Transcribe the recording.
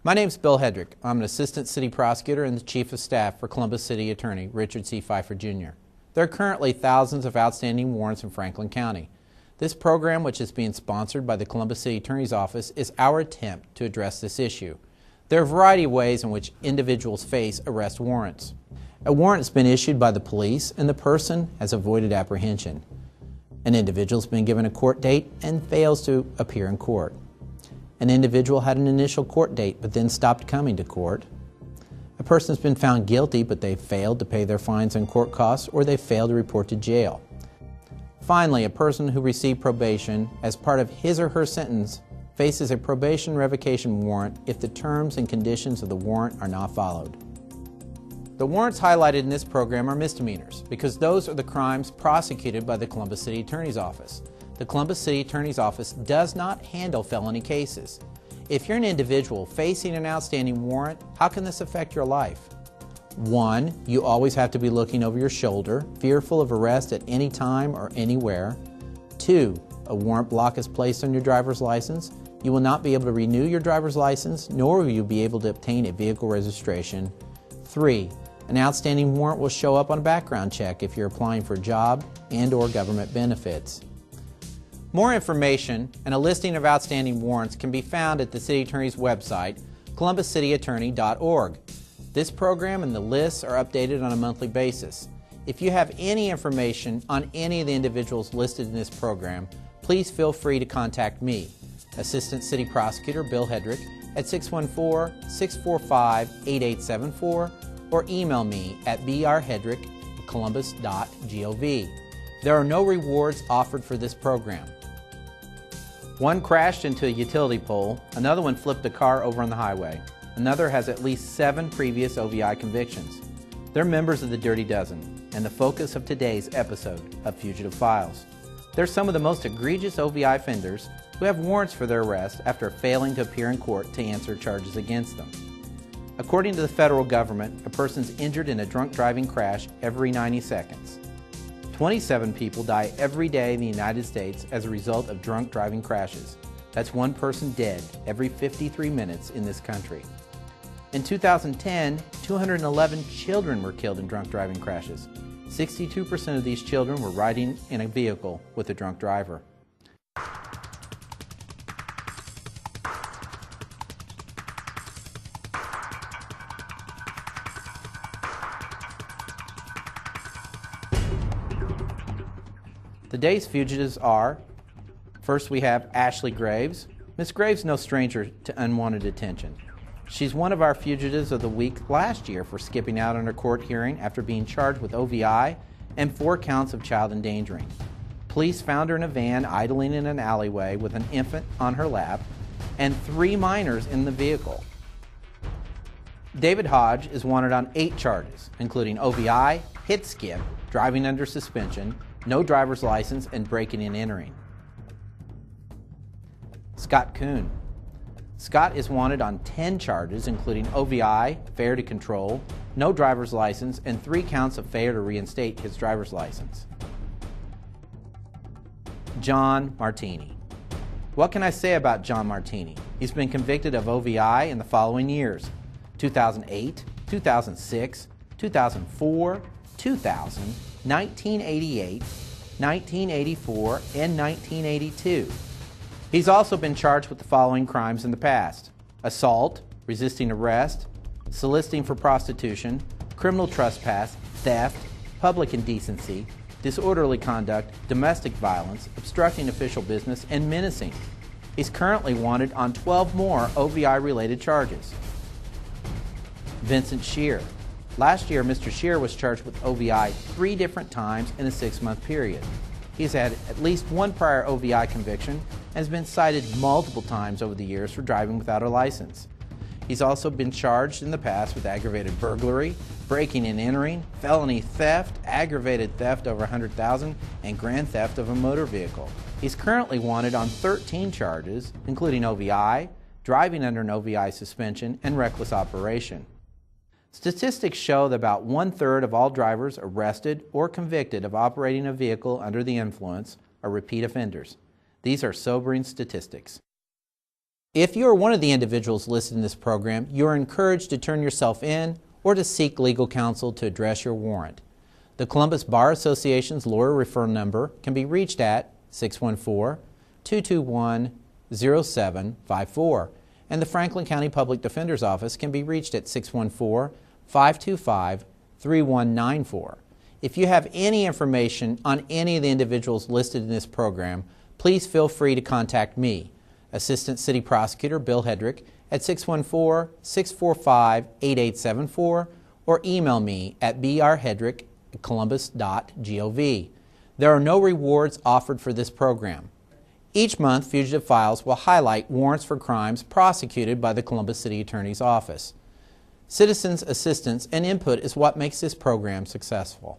My name is Bill Hedrick. I'm an Assistant City Prosecutor and the Chief of Staff for Columbus City Attorney Richard C. Pfeiffer, Jr. There are currently thousands of outstanding warrants in Franklin County. This program, which is being sponsored by the Columbus City Attorney's Office, is our attempt to address this issue. There are a variety of ways in which individuals face arrest warrants. A warrant has been issued by the police and the person has avoided apprehension. An individual has been given a court date and fails to appear in court. An individual had an initial court date but then stopped coming to court. A person has been found guilty but they failed to pay their fines and court costs, or they failed to report to jail. Finally, a person who received probation as part of his or her sentence faces a probation revocation warrant if the terms and conditions of the warrant are not followed. The warrants highlighted in this program are misdemeanors because those are the crimes prosecuted by the Columbus City Attorney's Office. The Columbus City Attorney's Office does not handle felony cases. If you're an individual facing an outstanding warrant, how can this affect your life? 1. You always have to be looking over your shoulder, fearful of arrest at any time or anywhere. 2. A warrant block is placed on your driver's license. You will not be able to renew your driver's license, nor will you be able to obtain a vehicle registration. 3. An outstanding warrant will show up on a background check if you're applying for a job and/or government benefits. More information and a listing of outstanding warrants can be found at the City Attorney's website, columbuscityattorney.org. This program and the lists are updated on a monthly basis. If you have any information on any of the individuals listed in this program, please feel free to contact me, Assistant City Prosecutor Bill Hedrick, at 614-645-8874, or email me at brhedrick@columbus.gov. There are no rewards offered for this program. One crashed into a utility pole, another one flipped a car over on the highway. Another has at least 7 previous OVI convictions. They're members of the Dirty Dozen and the focus of today's episode of Fugitive Files. They're some of the most egregious OVI offenders who have warrants for their arrest after failing to appear in court to answer charges against them. According to the federal government, a person's injured in a drunk driving crash every 90 seconds. 27 people die every day in the United States as a result of drunk driving crashes. That's one person dead every 53 minutes in this country. In 2010, 211 children were killed in drunk driving crashes. 62% of these children were riding in a vehicle with a drunk driver. Today's fugitives are, first we have Ashley Graves. Miss Graves is no stranger to unwanted attention. She's one of our fugitives of the week last year for skipping out on her court hearing after being charged with OVI and 4 counts of child endangering. Police found her in a van idling in an alleyway with an infant on her lap and 3 minors in the vehicle. David Hodge is wanted on 8 charges, including OVI, hit skip, driving under suspension, no driver's license, and breaking and entering. Scott Kuhn. Scott is wanted on 10 charges, including OVI, failure to control, no driver's license, and 3 counts of failure to reinstate his driver's license. John Martini. What can I say about John Martini? He's been convicted of OVI in the following years: 2008, 2006, 2004, 2000, 1988, 1984, and 1982. He's also been charged with the following crimes in the past: assault, resisting arrest, soliciting for prostitution, criminal trespass, theft, public indecency, disorderly conduct, domestic violence, obstructing official business, and menacing. He's currently wanted on 12 more OVI-related charges. Vincent Shear. Last year, Mr. Shear was charged with OVI 3 different times in a 6-month period. He's had at least 1 prior OVI conviction and has been cited multiple times over the years for driving without a license. He's also been charged in the past with aggravated burglary, breaking and entering, felony theft, aggravated theft over $100,000, and grand theft of a motor vehicle. He's currently wanted on 13 charges, including OVI, driving under an OVI suspension, and reckless operation. Statistics show that about 1/3 of all drivers arrested or convicted of operating a vehicle under the influence are repeat offenders. These are sobering statistics. If you are one of the individuals listed in this program, you are encouraged to turn yourself in or to seek legal counsel to address your warrant. The Columbus Bar Association's lawyer referral number can be reached at 614-221-0754, and the Franklin County Public Defender's Office can be reached at 614-525-3194. If you have any information on any of the individuals listed in this program, please feel free to contact me, Assistant City Prosecutor Bill Hedrick, at 614-645-8874, or email me at brhedrick@columbus.gov. There are no rewards offered for this program. Each month, Fugitive Files will highlight warrants for crimes prosecuted by the Columbus City Attorney's Office. Citizens' assistance and input is what makes this program successful.